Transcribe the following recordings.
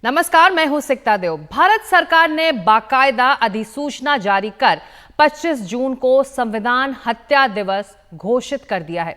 नमस्कार, मैं हूं सिकता देव। भारत सरकार ने बाकायदा अधिसूचना जारी कर 25 जून को संविधान हत्या दिवस घोषित कर दिया है।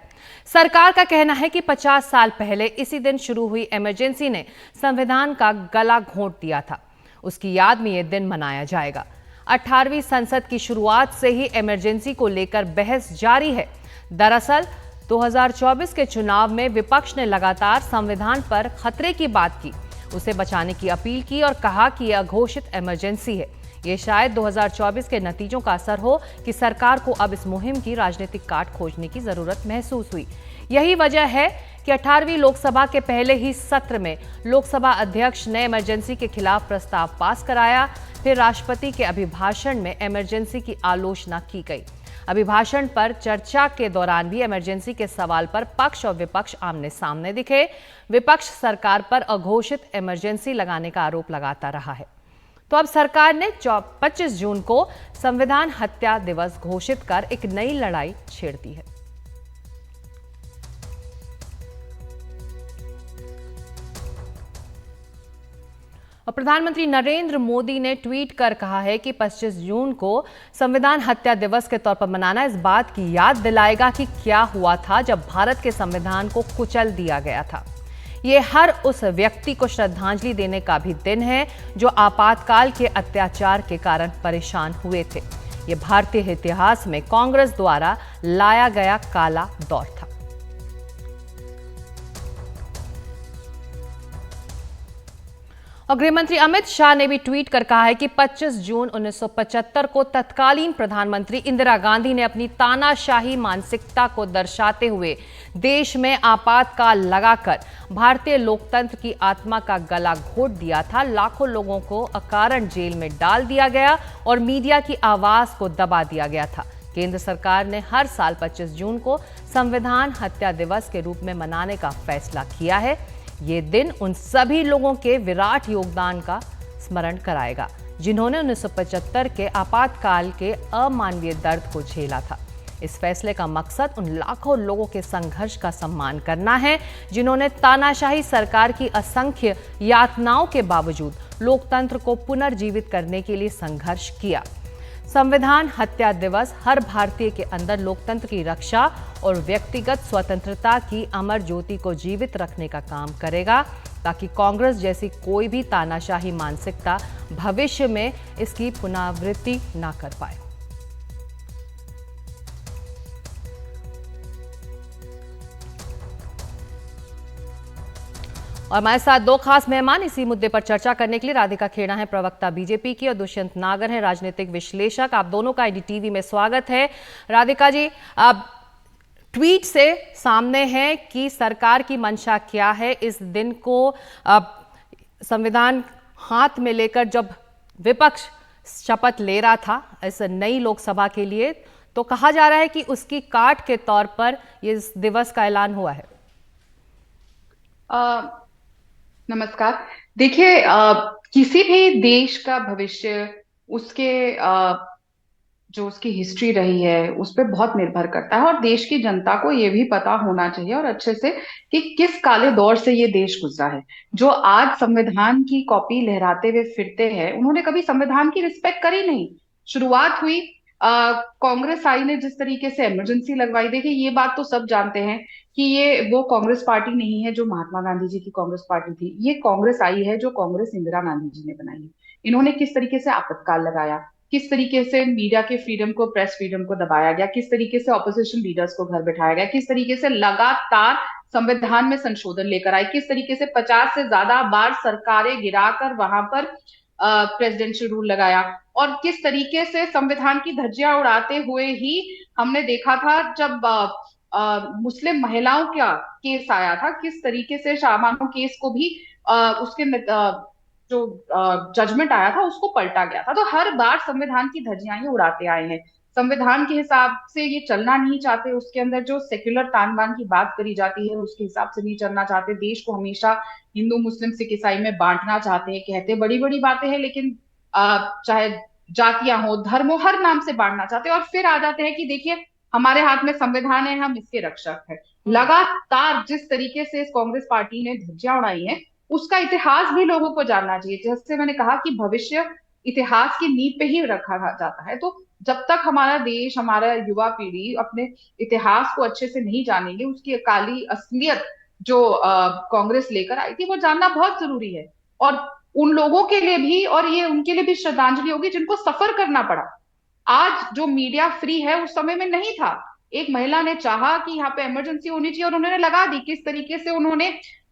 सरकार का कहना है कि 50 साल पहले इसी दिन शुरू हुई इमरजेंसी ने संविधान का गला घोंट दिया था। उसकी याद में यह दिन मनाया जाएगा। 18वीं संसद की शुरुआत से ही इमरजेंसी को लेकर बहस जारी है। दरअसल 2024 के चुनाव में विपक्ष ने लगातार संविधान पर खतरे की बात की, उसे बचाने की अपील की और कहा कि यह अघोषित इमरजेंसी है। ये शायद 2024 के नतीजों का असर हो कि सरकार को अब इस मुहिम की राजनीतिक काट खोजने की जरूरत महसूस हुई। यही वजह है कि 18वीं लोकसभा के पहले ही सत्र में लोकसभा अध्यक्ष ने इमरजेंसी के खिलाफ प्रस्ताव पास कराया। फिर राष्ट्रपति के अभिभाषण में इमरजेंसी की आलोचना की गई। अभिभाषण पर चर्चा के दौरान भी इमरजेंसी के सवाल पर पक्ष और विपक्ष आमने सामने दिखे। विपक्ष सरकार पर अघोषित इमरजेंसी लगाने का आरोप लगाता रहा है। तो अब सरकार ने 25 जून को संविधान हत्या दिवस घोषित कर एक नई लड़ाई छेड़ दी है। और प्रधानमंत्री नरेंद्र मोदी ने ट्वीट कर कहा है कि 25 जून को संविधान हत्या दिवस के तौर पर मनाना इस बात की याद दिलाएगा कि क्या हुआ था जब भारत के संविधान को कुचल दिया गया था। ये हर उस व्यक्ति को श्रद्धांजलि देने का भी दिन है जो आपातकाल के अत्याचार के कारण परेशान हुए थे। ये भारतीय इतिहास में कांग्रेस द्वारा लाया गया काला दौर था। और गृहमंत्री अमित शाह ने भी ट्वीट कर कहा है कि 25 जून 1975 को तत्कालीन प्रधानमंत्री इंदिरा गांधी ने अपनी तानाशाही मानसिकता को दर्शाते हुए देश में आपातकाल लगाकर भारतीय लोकतंत्र की आत्मा का गला घोंट दिया था। लाखों लोगों को अकारण जेल में डाल दिया गया और मीडिया की आवाज को दबा दिया गया था। केंद्र सरकार ने हर साल 25 जून को संविधान हत्या दिवस के रूप में मनाने का फैसला किया है। ये दिन उन सभी लोगों के विराट योगदान का स्मरण कराएगा जिन्होंने 1975 के आपातकाल के अमानवीय दर्द को झेला था। इस फैसले का मकसद उन लाखों लोगों के संघर्ष का सम्मान करना है जिन्होंने तानाशाही सरकार की असंख्य यातनाओं के बावजूद लोकतंत्र को पुनर्जीवित करने के लिए संघर्ष किया। संविधान हत्या दिवस हर भारतीय के अंदर लोकतंत्र की रक्षा और व्यक्तिगत स्वतंत्रता की अमर ज्योति को जीवित रखने का काम करेगा ताकि कांग्रेस जैसी कोई भी तानाशाही मानसिकता भविष्य में इसकी पुनरावृत्ति ना कर पाए। और हमारे साथ दो खास मेहमान इसी मुद्दे पर चर्चा करने के लिए राधिका खेड़ा हैं, प्रवक्ता बीजेपी की, और दुष्यंत नागर हैं, राजनीतिक विश्लेषक। आप दोनों का IDTV में स्वागत है। राधिका जी, अब ट्वीट से सामने है कि सरकार की मंशा क्या है। इस दिन को संविधान हाथ में लेकर जब विपक्ष शपथ ले रहा था इस नई लोकसभा के लिए, तो कहा जा रहा है कि उसकी काट के तौर पर इस दिवस का ऐलान हुआ है। नमस्कार। देखिए, किसी भी देश का भविष्य उसके जो उसकी हिस्ट्री रही है उस पर बहुत निर्भर करता है, और देश की जनता को ये भी पता होना चाहिए और अच्छे से कि किस काले दौर से ये देश गुजरा है। जो आज संविधान की कॉपी लहराते हुए फिरते हैं, उन्होंने कभी संविधान की रिस्पेक्ट करी नहीं। शुरुआत हुई कांग्रेस आई ने जिस तरीके से इमरजेंसी लगवाई। देखिए, ये बात तो सब जानते हैं कि ये वो कांग्रेस पार्टी नहीं है जो महात्मा गांधी जी की कांग्रेस पार्टी थी। ये कांग्रेस आई है जो कांग्रेस इंदिरा गांधी जी ने बनाई है। इन्होंने किस तरीके से आपातकाल लगाया, किस तरीके से मीडिया के फ्रीडम को, प्रेस फ्रीडम को दबाया गया, किस तरीके से ऑपोजिशन लीडर्स को घर बैठाया गया, किस तरीके से लगातार संविधान में संशोधन लेकर आए, किस तरीके से 50 से ज्यादा बार सरकारें गिराकर वहां पर प्रेसिडेंशियल रूल लगाया, और किस तरीके से संविधान की धज्जियां उड़ाते हुए ही हमने देखा था जब मुस्लिम महिलाओं का केस आया था, किस तरीके से शाहबानो केस को भी उसके जो जजमेंट आया था उसको पलटा गया था। तो हर बार संविधान की धज्जियां ही उड़ाते आए हैं। संविधान के हिसाब से ये चलना नहीं चाहते, उसके अंदर जो सेक्युलर तान बान की बात करी जाती है उसके हिसाब से नहीं चलना चाहते। देश को हमेशा हिंदू मुस्लिम सिख ईसाई में बांटना चाहते हैं। कहते बड़ी बड़ी बातें हैं, लेकिन चाहे जातियां हो, धर्म हो, हर नाम से बांटना चाहते हैं। और फिर आ जाते हैं कि देखिए, हमारे हाथ में संविधान है, हम इसके रक्षक हैं। लगातार जिस तरीके से इस कांग्रेस पार्टी ने धज्जियां उड़ाई है, उसका इतिहास भी लोगों को जानना चाहिए। जैसे मैंने कहा कि भविष्य इतिहास की नींव पे ही रखा जाता है। तो जब तक हमारा देश, हमारा युवा पीढ़ी अपने इतिहास को अच्छे से नहीं जानेंगे, उसकी काली असलियत जो कांग्रेस लेकर आई थी वो जानना बहुत जरूरी है। और उन लोगों के लिए भी, और ये उनके लिए भी श्रद्धांजलि होगी जिनको सफर करना पड़ा। आज जो मीडिया फ्री है उस समय में नहीं था। एक महिला ने चाहा कि यहाँ पे इमरजेंसी होनी चाहिए और उन्होंने लगा दी। किस तरीके से उन्होंने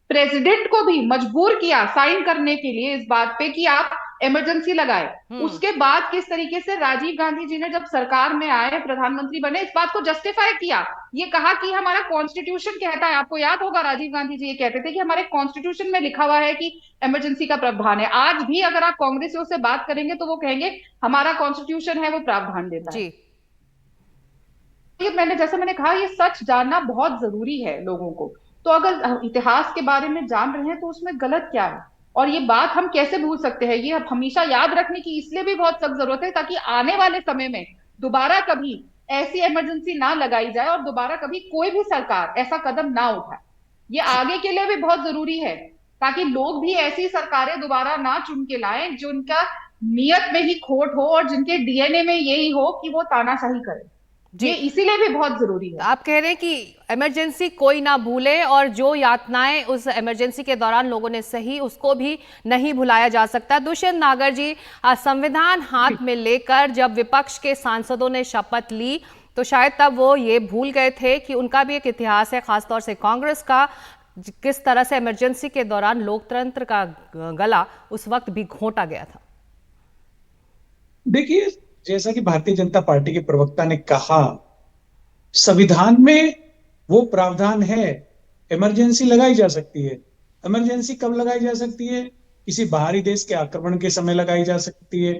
प्रेसिडेंट को भी मजबूर किया साइन करने के लिए इस बात पे कि आप इमरजेंसी लगाए। हम्म। उसके बाद किस तरीके से राजीव गांधी जी ने जब सरकार में आए, प्रधानमंत्री बने, इस बात को जस्टिफाई किया। ये कहा कि हमारा कॉन्स्टिट्यूशन कहता है, आपको याद होगा राजीव गांधी जी ये कहते थे कि हमारे कॉन्स्टिट्यूशन में लिखा हुआ है कि इमरजेंसी का प्रावधान है। आज भी अगर आप कांग्रेसियों से बात करेंगे तो वो कहेंगे हमारा कॉन्स्टिट्यूशन है वो प्रावधान देता है। जी। ये मैंने कहा, ये सच जानना बहुत जरूरी है लोगों को। तो अगर इतिहास के बारे में जान रहे हैं तो उसमें गलत क्या है? और ये बात हम कैसे भूल सकते हैं? ये अब हमेशा याद रखने की इसलिए भी बहुत सख्त जरूरत है ताकि आने वाले समय में दोबारा कभी ऐसी इमरजेंसी ना लगाई जाए और दोबारा कभी कोई भी सरकार ऐसा कदम ना उठाए। ये आगे के लिए भी बहुत जरूरी है ताकि लोग भी ऐसी सरकारें दोबारा ना चुन के लाएं जिनका नियत में ही खोट हो और जिनके डीएनए में यही हो कि वो तानाशाही करें। जी। ये इसीलिए भी बहुत जरूरी तो है। आप कह रहे हैं कि इमरजेंसी कोई ना भूले और जो यातनाएं उस इमरजेंसी के दौरान लोगों ने सही उसको भी नहीं भुलाया जा सकता। दुष्यंत नागर जी, संविधान हाथ में लेकर जब विपक्ष के सांसदों ने शपथ ली तो शायद तब वो ये भूल गए थे कि उनका भी एक इतिहास है, खासतौर से कांग्रेस का, किस तरह से इमरजेंसी के दौरान लोकतंत्र का गला उस वक्त भी घोंटा गया था। देखिए, जैसा कि भारतीय जनता पार्टी के प्रवक्ता ने कहा, संविधान में वो प्रावधान है, इमरजेंसी लगाई जा सकती है। इमरजेंसी कब लगाई जा सकती है? किसी बाहरी देश के आक्रमण के समय लगाई जा सकती है,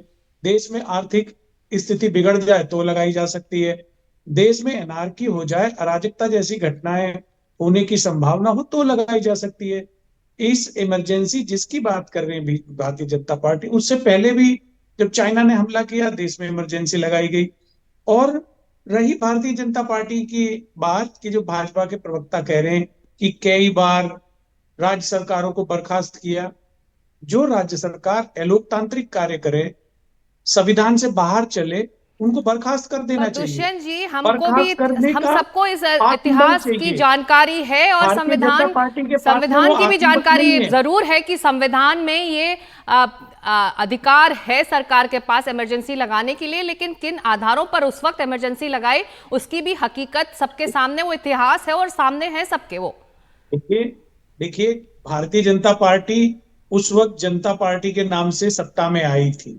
देश में आर्थिक स्थिति बिगड़ जाए तो लगाई जा सकती है, देश में अनार्की हो जाए, अराजकता जैसी घटनाएं होने की संभावना हो तो लगाई जा सकती है। इस इमरजेंसी जिसकी बात कर रहे हैं भारतीय जनता पार्टी, उससे पहले भी जब चाइना ने हमला किया देश में इमरजेंसी लगाई गई। और रही भारतीय जनता पार्टी की बात कि जो भाजपा के प्रवक्ता कह रहे हैं कि कई बार राज्य सरकारों को बर्खास्त किया, जो राज्य सरकार अलोकतांत्रिक कार्य करे, संविधान से बाहर चले, उनको बर्खास्त कर देना पर चाहिए। दुष्यंत जी, हमको भी, बर्खास्त करने हम का सबको इस आत्मबल इतिहास की चाहिए। जानकारी है और भारतीय जनता पार्टी के पास में वो संविधान की भी आत्मबल जानकारी नहीं है। जरूर है कि संविधान में ये अधिकार है सरकार के पास इमरजेंसी लगाने के लिए, लेकिन किन आधारों पर उस वक्त इमरजेंसी लगाई उसकी भी हकीकत सबके सामने, वो इतिहास है और सामने है सबके। वो देखिए देखिए, भारतीय जनता पार्टी उस वक्त जनता पार्टी के नाम से सत्ता में आई थी,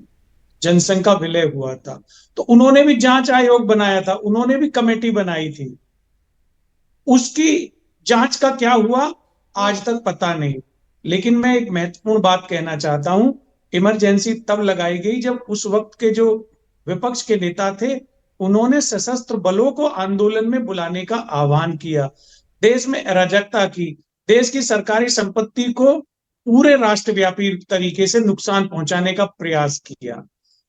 जनसंघ का विलय हुआ था, तो उन्होंने भी जांच आयोग बनाया था, उन्होंने भी कमेटी बनाई थी। उसकी जांच का क्या हुआ आज तक पता नहीं। लेकिन मैं एक महत्वपूर्ण बात कहना चाहता हूं, इमरजेंसी तब लगाई गई जब उस वक्त के जो विपक्ष के नेता थे उन्होंने सशस्त्र बलों को आंदोलन में बुलाने का आह्वान किया, देश में अराजकता की, देश की सरकारी संपत्ति को पूरे राष्ट्रव्यापी तरीके से नुकसान पहुंचाने का प्रयास किया।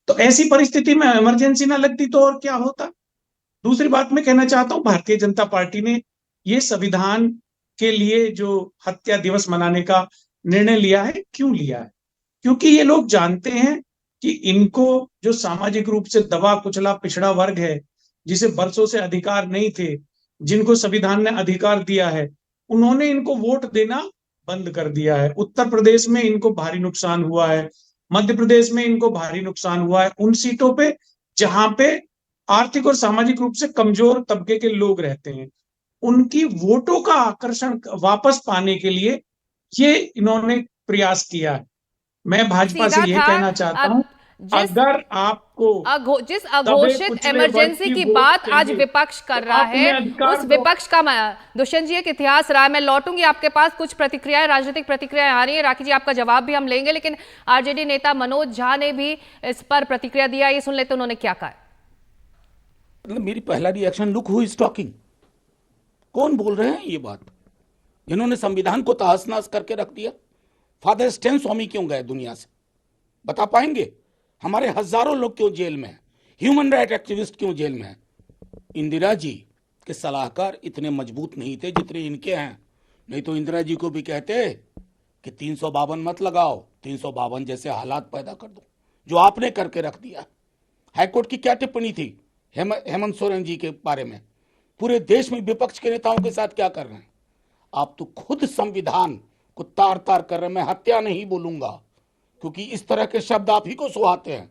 तो ऐसी परिस्थिति में इमरजेंसी ना लगती तो और क्या होता। दूसरी बात मैं कहना चाहता हूं, भारतीय जनता पार्टी ने ये संविधान के लिए जो हत्या दिवस मनाने का निर्णय लिया है, क्यों लिया है? क्योंकि ये लोग जानते हैं कि इनको जो सामाजिक रूप से दबा कुचला पिछड़ा वर्ग है, जिसे बरसों से अधिकार नहीं थे, जिनको संविधान ने अधिकार दिया है, उन्होंने इनको वोट देना बंद कर दिया है। उत्तर प्रदेश में इनको भारी नुकसान हुआ है, मध्य प्रदेश में इनको भारी नुकसान हुआ है, उन सीटों पे जहां पे आर्थिक और सामाजिक रूप से कमजोर तबके के लोग रहते हैं। उनकी वोटों का आकर्षण वापस पाने के लिए ये इन्होंने प्रयास किया है। मैं भाजपा से सीधा यह था। कहना चाहता हूं, जिस अगर आपको जिस दबे अघोषित कुचले वर्ग इमरजेंसी की वोट बात आज चाहिए, विपक्ष कर तो रहा आप उन्हें है, अधिकार उस दो। विपक्ष का दुष्यंत जी एक इतिहास रहा है। मैं लौटूंगी आपके पास, कुछ प्रतिक्रियाएं, राजनीतिक प्रतिक्रियाएं आ रही है। राखी जी, आपका जवाब भी हम लेंगे, लेकिन आरजेडी नेता मनोज झा ने भी इस पर प्रतिक्रिया दिया, ये सुन लेते उन्होंने क्या कहा। मतलब मेरी पहला reaction, look who is talking, कौन बोल रहे हैं ये बात, जिन्होंने संविधान को तहस नहस करके रख दिया। फादर स्टैन स्वामी क्यों गए दुनिया से, बता पाएंगे? हमारे हजारों लोग क्यों जेल में हैं? ह्यूमन राइट एक्टिविस्ट क्यों जेल में हैं? इंदिरा जी के सलाहकार इतने मजबूत नहीं थे जितने इनके हैं, नहीं तो इंदिरा जी को भी कहते कि 352 मत लगाओ, 352 जैसे हालात पैदा कर दो, जो आपने करके रख दिया। हाईकोर्ट की क्या टिप्पणी थी हेमंत सोरेन जी के बारे में? पूरे देश में विपक्ष के नेताओं के साथ क्या कर रहे हैं आप? तो खुद संविधान को तार तार कर रहे हैं। मैं हत्या नहीं बोलूंगा, क्योंकि इस तरह के शब्द आप ही को सुहाते हैं।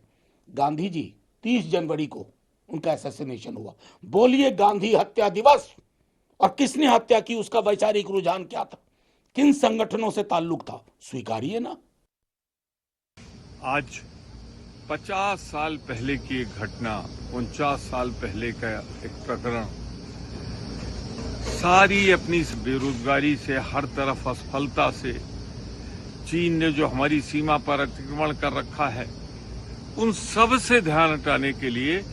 गांधी जी 30 जनवरी को उनका असैसिनेशन हुआ, बोलिए गांधी हत्या दिवस, और किसने हत्या की, उसका वैचारिक रुझान क्या था, किन संगठनों से ताल्लुक था, स्वीकारिए ना। आज 50 साल पहले की एक घटना, 49 साल पहले का एक प्रकरण, सारी अपनी बेरोजगारी से, हर तरफ असफलता से, चीन ने जो हमारी सीमा पर अतिक्रमण कर रखा है, उन सब से ध्यान हटाने के लिए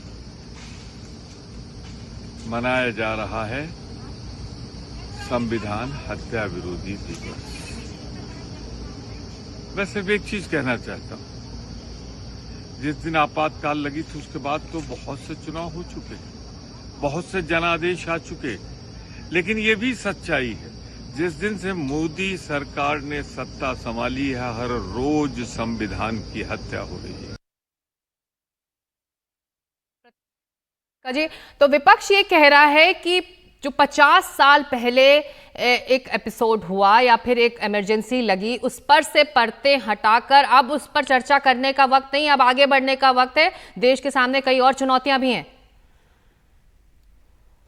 मनाया जा रहा है संविधान हत्या विरोधी दिवस। मैं सिर्फ एक चीज कहना चाहता हूं, जिस दिन आपातकाल लगी थी उसके बाद तो बहुत से चुनाव हो चुके, बहुत से जनादेश आ चुके, लेकिन ये भी सच्चाई है, जिस दिन से मोदी सरकार ने सत्ता संभाली है, हर रोज संविधान की हत्या हो रही है। जी, तो विपक्ष ये कह रहा है कि जो 50 साल पहले एक एपिसोड हुआ या फिर एक इमरजेंसी लगी, उस पर से पर्दे हटाकर अब उस पर चर्चा करने का वक्त नहीं, अब आगे बढ़ने का वक्त है। देश के सामने कई और चुनौतियां भी हैं।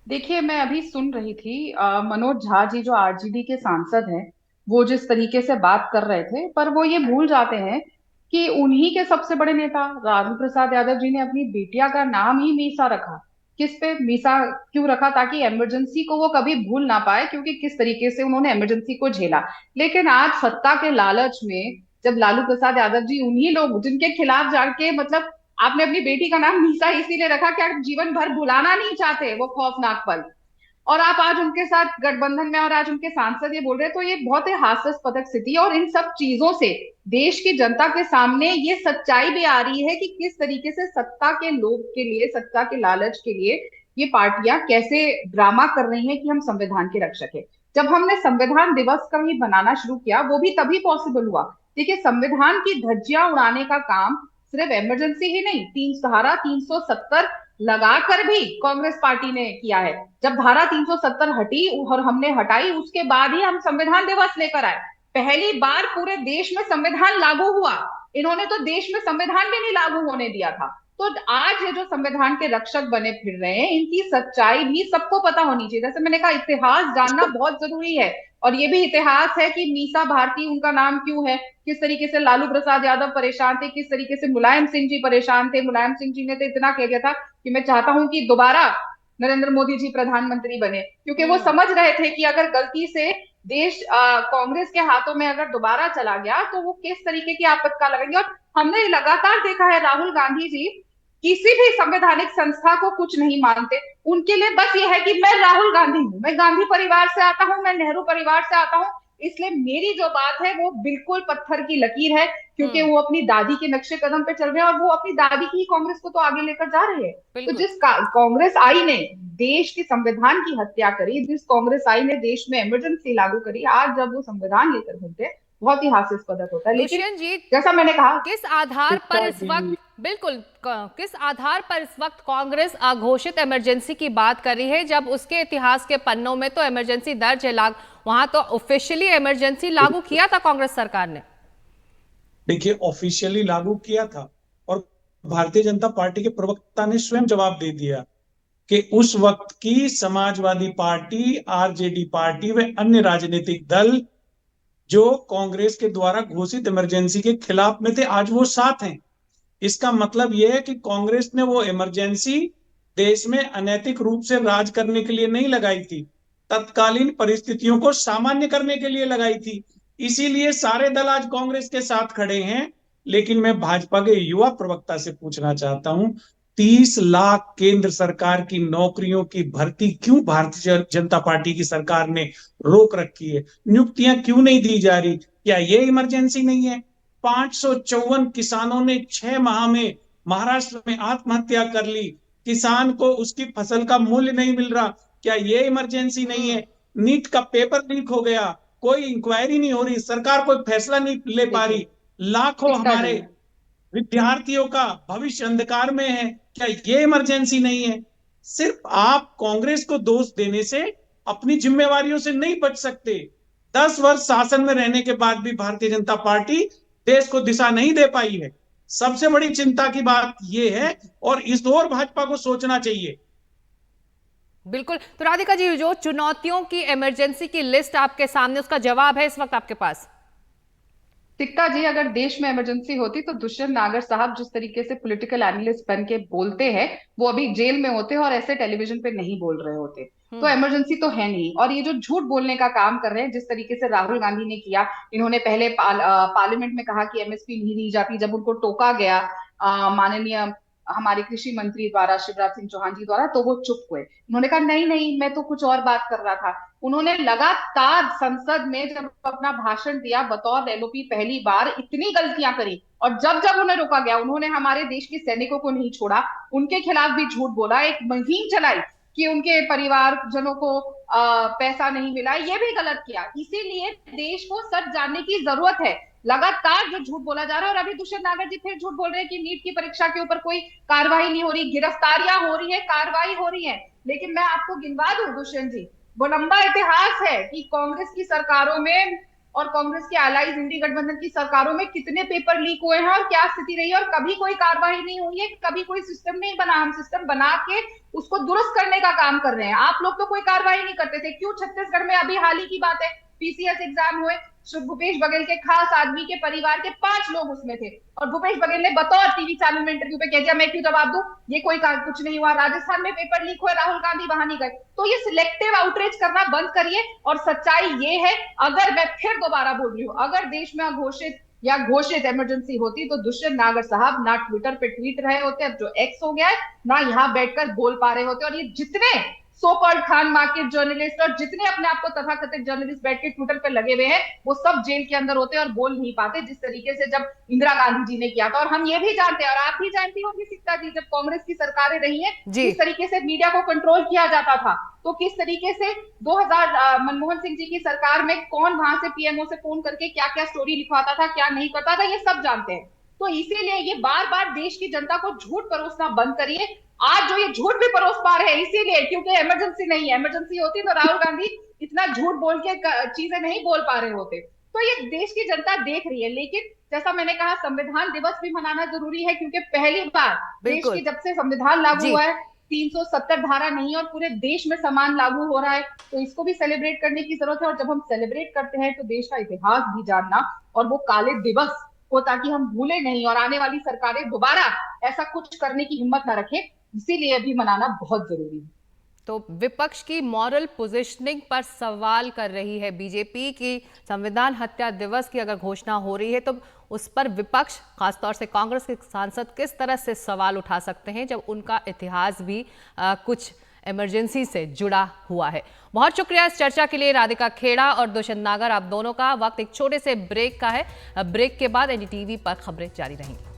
देखिए, मैं अभी सुन रही थी मनोज झा जी जो आरजेडी के सांसद हैं, वो जिस तरीके से बात कर रहे थे, पर वो ये भूल जाते हैं कि उन्हीं के सबसे बड़े नेता लालू प्रसाद यादव जी ने अपनी बेटिया का नाम ही मीसा रखा। किस पे मीसा क्यों रखा? ताकि इमरजेंसी को वो कभी भूल ना पाए, क्योंकि किस तरीके से उन्होंने इमरजेंसी को झेला। लेकिन आज सत्ता के लालच में जब लालू प्रसाद यादव जी, उन्हीं लोग जिनके खिलाफ जाके, मतलब आपने अपनी बेटी का नाम मीसा इसीलिए रखा कि आप जीवन भर भुलाना नहीं चाहते वो खौफनाक पल, और आप आज उनके साथ गठबंधन में और आज उनके सांसद ये बोल रहे हैं, तो ये बहुत ही हास्यास्पद स्थिति है। और इन सब चीजों से देश की जनता के सामने ये सच्चाई भी आ रही है कि किस तरीके से सत्ता के लोभ के लिए, सत्ता के लालच के लिए ये पार्टियां कैसे ड्रामा कर रही हैं कि हम संविधान के रक्षक है। जब हमने संविधान दिवस का ही बनाना शुरू किया, वो भी तभी पॉसिबल हुआ। देखिए, संविधान की धज्जियां उड़ाने का काम सिर्फ इमरजेंसी ही नहीं, धारा 370 लगाकर भी कांग्रेस पार्टी ने किया है। जब धारा 370 हटी और हमने हटाई, उसके बाद ही हम संविधान दिवस लेकर आए। पहली बार पूरे देश में संविधान लागू हुआ। इन्होंने तो देश में संविधान भी नहीं लागू होने दिया था। तो आज ये जो संविधान के रक्षक बने फिर रहे हैं, इनकी सच्चाई भी सबको पता होनी चाहिए। जैसे मैंने कहा, इतिहास जानना बहुत जरूरी है, और ये भी इतिहास है कि मीसा भारती उनका नाम क्यों है, किस तरीके से लालू प्रसाद यादव परेशान थे, किस तरीके से मुलायम सिंह जी परेशान थे। मुलायम सिंह जी ने तो इतना कह दिया था कि मैं चाहता हूं कि दोबारा नरेंद्र मोदी जी प्रधानमंत्री बने, क्योंकि वो समझ रहे थे कि अगर गलती से देश कांग्रेस के हाथों में अगर दोबारा चला गया तो वो किस तरीके की आपत्तियां लगेंगी। और हमने लगातार देखा है, राहुल गांधी जी किसी भी संवैधानिक संस्था को कुछ नहीं मानते। उनके लिए बस ये है कि मैं राहुल गांधी हूं, मैं गांधी परिवार से आता हूं, मैं नेहरू परिवार से आता हूं, इसलिए मेरी जो बात है वो बिल्कुल पत्थर की लकीर है, क्योंकि वो अपनी दादी के नक्शे कदम पे चल रहे हैं, और वो अपनी दादी की कांग्रेस को तो आगे लेकर जा रहे हैं। तो जिस कांग्रेस आई ने देश के संविधान की हत्या करी, जिस कांग्रेस आई ने देश में इमरजेंसी लागू करी, आज जब वो संविधान लेकर घूमते, बहुत ही हास्यास्पद होता है। लेकिन जैसा मैंने कहा, किस आधार पर इस वक्त, बिल्कुल किस आधार पर इस वक्त कांग्रेस अघोषित इमरजेंसी की बात कर रही है, जब उसके इतिहास के पन्नों में तो इमरजेंसी दर्ज है, वहां तो ऑफिशियली इमरजेंसी लागू किया था कांग्रेस सरकार ने। देखिए, ऑफिशियली लागू किया था, और भारतीय जनता पार्टी के प्रवक्ता ने स्वयं जवाब दे दिया कि उस वक्त की समाजवादी पार्टी, आरजेडी पार्टी व अन्य राजनीतिक दल जो कांग्रेस के द्वारा घोषित इमरजेंसी के खिलाफ में थे, आज वो साथ हैं। इसका मतलब यह है कि कांग्रेस ने वो इमरजेंसी देश में अनैतिक रूप से राज करने के लिए नहीं लगाई थी, तत्कालीन परिस्थितियों को सामान्य करने के लिए लगाई थी। इसीलिए सारे दल आज कांग्रेस के साथ खड़े हैं। लेकिन मैं भाजपा के युवा प्रवक्ता से पूछना चाहता हूं, 30 लाख केंद्र सरकार की नौकरियों की भर्ती क्यों भारतीय जनता पार्टी की सरकार ने रोक रखी है? नियुक्तियां क्यों नहीं दी जा रही? क्या ये इमरजेंसी नहीं है? 554 किसानों ने 6 माह में महाराष्ट्र में आत्महत्या कर ली। किसान को उसकी फसल का मूल्य नहीं मिल रहा, क्या ये इमरजेंसी नहीं है? नीट का पेपर लीक हो गया, कोई इंक्वायरी नहीं हो रही, सरकार कोई फैसला नहीं ले पा रही, लाखों एकता हमारे जी, विद्यार्थियों का भविष्य अंधकार में है। क्या ये इमरजेंसी नहीं है? सिर्फ आप कांग्रेस को दोष देने से अपनी जिम्मेवारियों से नहीं बच सकते। 10 वर्ष शासन में रहने के बाद भी भारतीय जनता पार्टी देश को दिशा नहीं दे पाई है। सबसे बड़ी चिंता की बात यह है, और इस ओर भाजपा को सोचना चाहिए। बिल्कुल। तो राधिका जी, जो चुनौतियों की इमरजेंसी की लिस्ट आपके सामने, उसका जवाब है इस वक्त आपके पास? सिक्का जी, अगर देश में इमरजेंसी होती तो दुष्यंत नागर साहब जिस तरीके से पॉलिटिकल एनालिस्ट बन के बोलते हैं, वो अभी जेल में होते और ऐसे टेलीविजन पे नहीं बोल रहे होते। तो इमरजेंसी तो है नहीं। और ये जो झूठ बोलने का काम कर रहे हैं, जिस तरीके से राहुल गांधी ने किया, इन्होंने पहले पार्लियामेंट में कहा कि एमएसपी नहीं दी जाती, जब उनको टोका गया माननीय हमारे कृषि मंत्री द्वारा, शिवराज सिंह चौहान जी द्वारा, तो वो चुप हुए। उन्होंने कहा नहीं नहीं, मैं तो कुछ और बात कर रहा था। उन्होंने लगातार संसद में जब अपना भाषण दिया बतौर एलओपी, पहली बार इतनी गलतियां करी, और जब जब उन्हें रोका गया, उन्होंने हमारे देश के सैनिकों को नहीं छोड़ा, उनके खिलाफ भी झूठ बोला, एक मुहिम चलाई कि उनके परिवारजनों को पैसा नहीं मिला, ये भी गलत किया। इसीलिए देश को सच जानने की जरूरत है। लगातार जो झूठ बोला जा रहा है, और अभी दुष्यंत नागर जी फिर झूठ बोल रहे हैं कि नीट की परीक्षा के ऊपर कोई कार्रवाई नहीं हो रही, गिरफ्तारियां हो रही है, कार्रवाई हो रही है। लेकिन मैं आपको गिनवा दूं दुष्यंत जी, वो लंबा इतिहास है कि कांग्रेस की सरकारों में और कांग्रेस के अलाइज इंडी गठबंधन की सरकारों में कितने पेपर लीक हुए हैं और क्या स्थिति रही है, और कभी कोई कार्रवाई नहीं हुई है, कभी कोई सिस्टम नहीं बना। हम सिस्टम बना के उसको दुरुस्त करने का काम कर रहे हैं। आप लोग तो कोई कार्रवाई नहीं करते थे। क्यों? छत्तीसगढ़ में अभी हाल ही की बात है, पीसीएस एग्जाम हुए, भूपेश बघेल के खास आदमी के परिवार के 5 लोग उसमें थे, और भूपेश बघेल ने बतौर टीवी चैनल में इंटरव्यू पे कह दिया मैं क्यों जवाब दूं, ये कोई कुछ नहीं हुआ। राजस्थान में पेपर लीक हुए, राहुल गांधी वहां नहीं गए। तो ये सिलेक्टिव आउटरीच करना बंद करिए। और सच्चाई ये है, अगर मैं फिर दोबारा बोल रही हूँ, अगर देश में घोषित इमरजेंसी होती तो दुष्यंत नागर साहब ना ट्विटर पे ट्वीट रहे होते, अब जो एक्स हो गया है, ना यहाँ बैठकर बोल पा रहे होते। और ये जितने so called Khan market journalist और जितने अपने आप को तथाकथित जर्नलिस्ट बैठ के ट्विटर पे लगे हुए हैं, वो सब जेल के अंदर होते और बोल नहीं पाते, जिस तरीके से जब इंदिरा गांधी जी ने किया था। और हम ये भी जानते हैं, और आप भी जानती होंगी सिक्ता जी, जब कांग्रेस की सरकारें रही है, किस तरीके से मीडिया को कंट्रोल किया जाता था। तो किस तरीके से 2000 मनमोहन सिंह जी की सरकार में कौन वहां से पीएमओ से फोन करके क्या क्या स्टोरी लिखवाता था, क्या नहीं करता था, ये सब जानते हैं। तो इसीलिए ये बार बार देश की जनता को झूठ परोसना बंद करिए। आज जो ये झूठ भी परोस पा रहे हैं, इसीलिए क्योंकि इमरजेंसी नहीं है। इमरजेंसी होती तो राहुल गांधी इतना झूठ बोल के चीजें नहीं बोल पा रहे होते। तो ये देश की जनता देख रही है। लेकिन जैसा मैंने कहा, संविधान दिवस भी मनाना जरूरी है, क्योंकि पहली बार देश की जब से संविधान लागू हुआ है, 370 धारा नहीं और पूरे देश में समान लागू हो रहा है, तो इसको भी सेलिब्रेट करने की जरूरत है। और जब हम सेलिब्रेट करते हैं तो देश का इतिहास भी जानना, और वो काले दिवस को ताकि हम भूले नहीं और आने वाली सरकारें दोबारा ऐसा कुछ करने की हिम्मत ना रखें, इसीलिए भी मनाना बहुत जरूरी है। तो विपक्ष की मॉरल पोजीशनिंग पर सवाल कर रही है बीजेपी की संविधान हत्या दिवस की अगर घोषणा हो रही है तो उस पर विपक्ष, खासतौर से कांग्रेस के सांसद, किस तरह से सवाल उठा सकते हैं जब उनका इतिहास भी कुछ इमरजेंसी से जुड़ा हुआ है। बहुत शुक्रिया इस चर्चा के लिए राधिका खेड़ा और दुष्यंत नागर, आप दोनों का। वक्त एक छोटे से ब्रेक का है। ब्रेक के बाद एनडीटीवी पर खबरें जारी रहेंगी।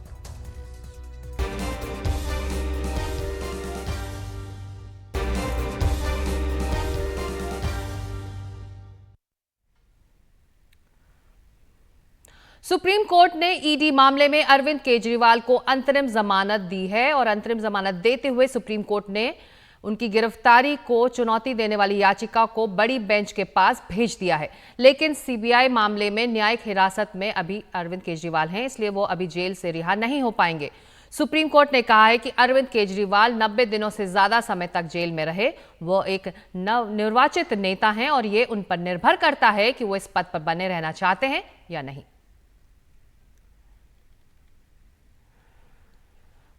सुप्रीम कोर्ट ने ईडी मामले में अरविंद केजरीवाल को अंतरिम जमानत दी है और अंतरिम जमानत देते हुए सुप्रीम कोर्ट ने उनकी गिरफ्तारी को चुनौती देने वाली याचिका को बड़ी बेंच के पास भेज दिया है। लेकिन सीबीआई मामले में न्यायिक हिरासत में अभी अरविंद केजरीवाल हैं, इसलिए वो अभी जेल से रिहा नहीं हो पाएंगे। सुप्रीम कोर्ट ने कहा है कि अरविंद केजरीवाल 90 दिनों से ज्यादा समय तक जेल में रहे। वो एक नवनिर्वाचित नेता हैं और ये उन पर निर्भर करता है कि वो इस पद पर बने रहना चाहते हैं या नहीं।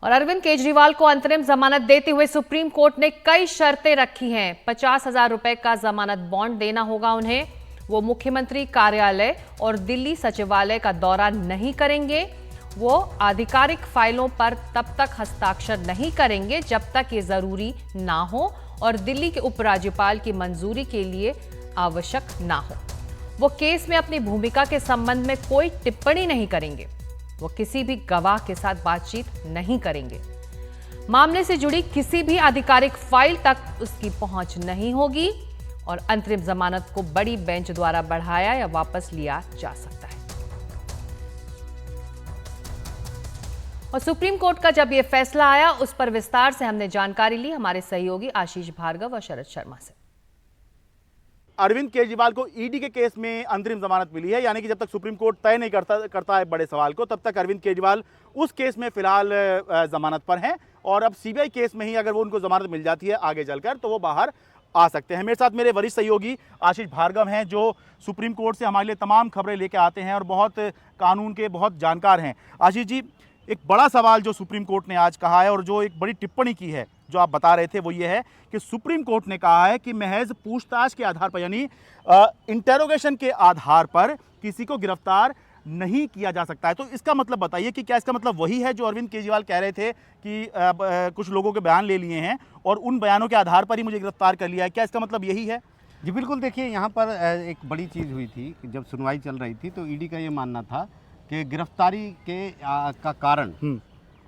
और अरविंद केजरीवाल को अंतरिम जमानत देते हुए सुप्रीम कोर्ट ने कई शर्तें रखी हैं। 50,000 रुपए का जमानत बॉन्ड देना होगा उन्हें। वो मुख्यमंत्री कार्यालय और दिल्ली सचिवालय का दौरा नहीं करेंगे। वो आधिकारिक फाइलों पर तब तक हस्ताक्षर नहीं करेंगे जब तक ये जरूरी ना हो और दिल्ली के उपराज्यपाल की मंजूरी के लिए आवश्यक ना हो। वो केस में अपनी भूमिका के संबंध में कोई टिप्पणी नहीं करेंगे। वो किसी भी गवाह के साथ बातचीत नहीं करेंगे। मामले से जुड़ी किसी भी आधिकारिक फाइल तक उसकी पहुंच नहीं होगी और अंतरिम जमानत को बड़ी बेंच द्वारा बढ़ाया या वापस लिया जा सकता है। और सुप्रीम कोर्ट का जब यह फैसला आया, उस पर विस्तार से हमने जानकारी ली हमारे सहयोगी आशीष भार्गव और शरद शर्मा से। अरविंद केजरीवाल को ईडी के केस में अंतरिम जमानत मिली है, यानी कि जब तक सुप्रीम कोर्ट तय नहीं करता है बड़े सवाल को, तब तक अरविंद केजरीवाल उस केस में फिलहाल जमानत पर हैं। और अब सीबीआई केस में ही अगर वो उनको जमानत मिल जाती है आगे चलकर, तो वो बाहर आ सकते हैं। मेरे साथ मेरे वरिष्ठ सहयोगी आशीष भार्गव हैं, जो सुप्रीम कोर्ट से हमारे लिए तमाम खबरें लेके आते हैं और बहुत कानून के बहुत जानकार हैं। आशीष जी, एक बड़ा सवाल जो सुप्रीम कोर्ट ने आज कहा है और जो एक बड़ी टिप्पणी की है, जो आप बता रहे थे, वो ये है कि सुप्रीम कोर्ट ने कहा है कि महज पूछताछ के आधार पर, यानी इंटेरोगेशन के आधार पर किसी को गिरफ्तार नहीं किया जा सकता है। तो इसका मतलब बताइए कि क्या इसका मतलब वही है जो अरविंद केजरीवाल कह रहे थे कि कुछ लोगों के बयान ले लिए हैं और उन बयानों के आधार पर ही मुझे गिरफ्तार कर लिया है? क्या इसका मतलब यही है? जी बिल्कुल। देखिए, यहाँ पर एक बड़ी चीज़ हुई थी कि जब सुनवाई चल रही थी तो ईडी का ये मानना था कि गिरफ्तारी का कारण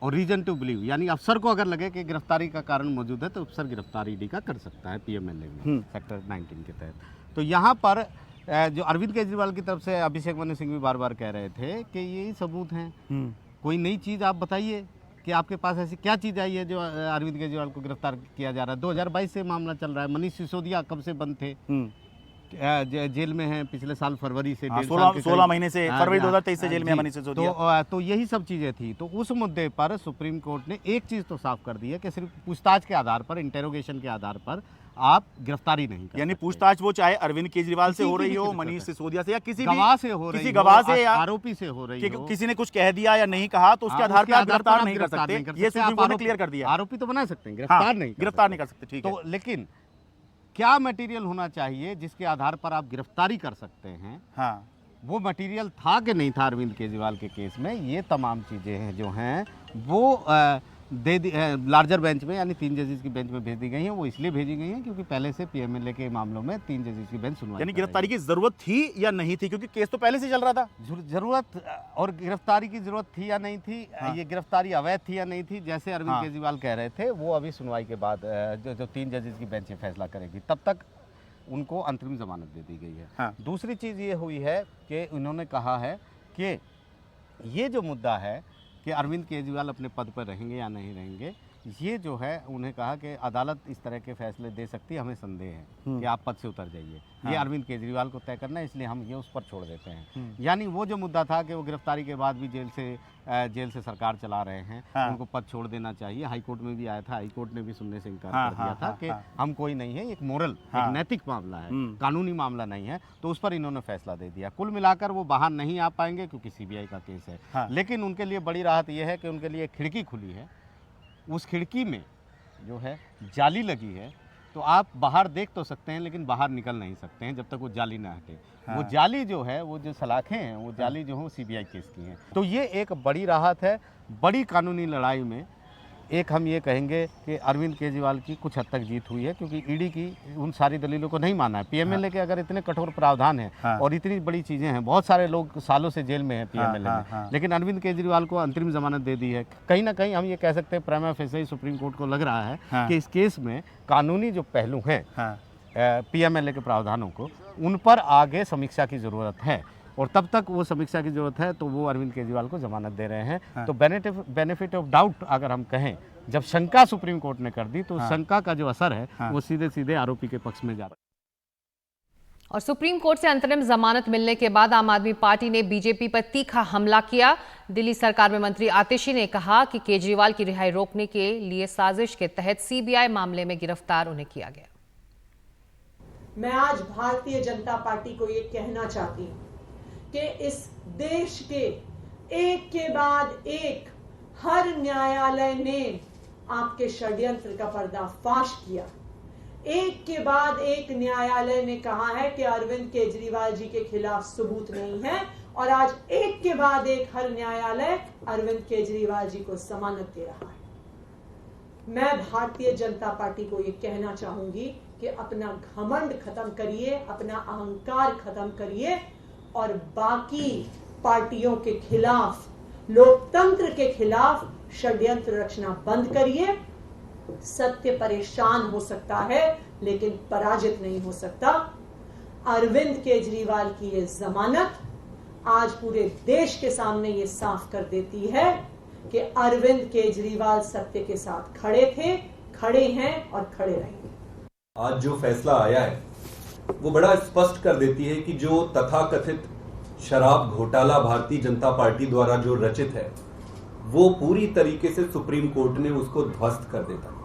और रीजन टू बिलीव, यानी अफसर को अगर लगे कि गिरफ्तारी का कारण मौजूद है तो अफसर गिरफ्तारी ईडी का कर सकता है पीएमएलए में सेक्टर 19 के तहत। तो यहाँ पर जो अरविंद केजरीवाल की तरफ से अभिषेक मनु सिंह भी बार बार कह रहे थे कि यही सबूत हैं, कोई नई चीज़ आप बताइए कि आपके पास ऐसी क्या चीज़ आई है जो अरविंद केजरीवाल को गिरफ्तार किया जा रहा है। 2022 से मामला चल रहा है। मनीष सिसोदिया कब से बंद थे, जेल में हैं पिछले साल फरवरी से, 16 महीने से, फरवरी 2023 से जेल में मनीष सिसोदिया। तो यही सब चीज़ें थी। तो उस मुद्दे पर सुप्रीम कोर्ट ने एक चीज़ तो साफ कर दी है कि सिर्फ पूछताछ के आधार पर, इंटेरोगेशन के आधार पर आप गिरफ्तारी नहीं कर, यानी पूछताछ वो चाहे अरविंद केजरीवाल से हो रही हो, मनीष सिसोदिया से, या किसी गवाह से हो रही हो, किसी गवाह से या आरोपी से हो रही हो, किसी ने कुछ कह दिया या नहीं कहा, तो उसके आधार पर आप गिरफ्तार नहीं कर सकते। ये सुप्रीम कोर्ट ने क्लियर कर दिया। आरोपी तो बना सकते हैं, गिरफ्तार नहीं कर सकते। ठीक है। तो लेकिन क्या मटेरियल होना चाहिए जिसके आधार पर आप गिरफ्तारी कर सकते हैं? हाँ, वो मटेरियल था कि नहीं था अरविंद केजरीवाल के केस में? ये तमाम चीज़ें हैं जो हैं वो लार्जर बेंच में, यानी 3 जजेस की बेंच में भेज दी गई हैं। वो इसलिए भेजी गई हैं क्योंकि पहले से पीएमएलए के मामलों में 3 जजेस की बेंच सुनवाई, यानी गिरफ्तारी की जरूरत थी या नहीं थी, क्योंकि केस तो पहले से चल रहा था। जरूरत और गिरफ्तारी की जरूरत थी या नहीं थी, ये गिरफ्तारी अवैध थी या नहीं थी, जैसे अरविंद केजरीवाल कह रहे थे, वो अभी सुनवाई के बाद जो 3 जजेस की बेंच फैसला करेगी, तब तक उनको अंतरिम जमानत दे दी गई है। दूसरी चीज़ ये हुई है कि उन्होंने कहा है कि ये जो मुद्दा है कि अरविंद केजरीवाल अपने पद पर रहेंगे या नहीं रहेंगे, ये जो है उन्हें कहा कि अदालत इस तरह के फैसले दे सकती है, हमें संदेह है कि आप पद से उतर जाइए। ये अरविंद केजरीवाल को तय करना है, इसलिए हम ये उस पर छोड़ देते हैं। यानी वो जो मुद्दा था कि वो गिरफ्तारी के बाद भी जेल से सरकार चला रहे हैं, उनको पद छोड़ देना चाहिए। हाईकोर्ट में भी आया था, हाईकोर्ट ने भी सुनने से इनकार कर दिया था कि हम कोई नहीं है, एक मोरल, एक नैतिक मामला है, कानूनी मामला नहीं है। तो उस पर इन्होंने फैसला दे दिया। कुल मिलाकर वो बाहर नहीं आ पाएंगे क्योंकि सीबीआई का केस है। लेकिन उनके लिए बड़ी राहत यह है कि उनके लिए खिड़की खुली है। उस खिड़की में जो है जाली लगी है, तो आप बाहर देख तो सकते हैं लेकिन बाहर निकल नहीं सकते हैं जब तक वो जाली ना हटे। वो जाली जो है, वो जो सलाखें हैं, वो जाली जो है सीबीआई केस की हैं। तो ये एक बड़ी राहत है। बड़ी कानूनी लड़ाई में एक हम ये कहेंगे कि अरविंद केजरीवाल की कुछ हद तक जीत हुई है, क्योंकि ईडी की उन सारी दलीलों को नहीं माना है। पीएमएलए के अगर इतने कठोर प्रावधान हैं और इतनी बड़ी चीज़ें हैं, बहुत सारे लोग सालों से जेल में हैं पीएमएलए में, लेकिन अरविंद केजरीवाल को अंतरिम जमानत दे दी है। कहीं ना कहीं हम ये कह सकते हैं प्रीमा फेसी सुप्रीम कोर्ट को लग रहा है कि इस केस में कानूनी जो पहलू हैं पीएमएलए के प्रावधानों को, उन पर आगे समीक्षा की ज़रूरत है। और तब तक वो समीक्षा की जरूरत है, तो वो अरविंद केजरीवाल को जमानत दे रहे हैं। तो बेनिफिट ऑफ डाउट अगर हम कहें, जब शंका सुप्रीम कोर्ट ने कर दी, तो शंका का जो असर है वो सीधे सीधे आरोपी के पक्ष में जा रहा है। और सुप्रीम कोर्ट से अंतरिम जमानत मिलने के बाद आम आदमी पार्टी ने बीजेपी पर तीखा हमला किया। दिल्ली सरकार में मंत्री आतिशी ने कहा कि केजरीवाल की रिहाई रोकने के लिए साजिश के तहत सीबीआई मामले में गिरफ्तार उन्हें किया गया। मैं आज भारतीय जनता पार्टी को ये कहना चाहती हूँ कि इस देश के एक के बाद एक हर न्यायालय ने आपके षड्यंत्र का पर्दाफाश किया। एक के बाद एक न्यायालय ने कहा है कि अरविंद केजरीवाल जी के खिलाफ सबूत नहीं है, और आज एक के बाद एक हर न्यायालय अरविंद केजरीवाल जी को जमानत दे रहा है। मैं भारतीय जनता पार्टी को यह कहना चाहूंगी कि अपना घमंड खत्म करिए, अपना अहंकार खत्म करिए, और बाकी पार्टियों के खिलाफ, लोकतंत्र के खिलाफ षड्यंत्र रचना बंद करिए। सत्य परेशान हो सकता है, लेकिन पराजित नहीं हो सकता। अरविंद केजरीवाल की ये जमानत आज पूरे देश के सामने ये साफ कर देती है कि अरविंद केजरीवाल सत्य के साथ खड़े थे, खड़े हैं और खड़े रहेंगे। आज जो फैसला आया है वो बड़ा स्पष्ट कर देती है कि जो तथाकथित शराब घोटाला भारतीय जनता पार्टी द्वारा जो रचित है वो पूरी तरीके से सुप्रीम कोर्ट ने उसको ध्वस्त कर देता है।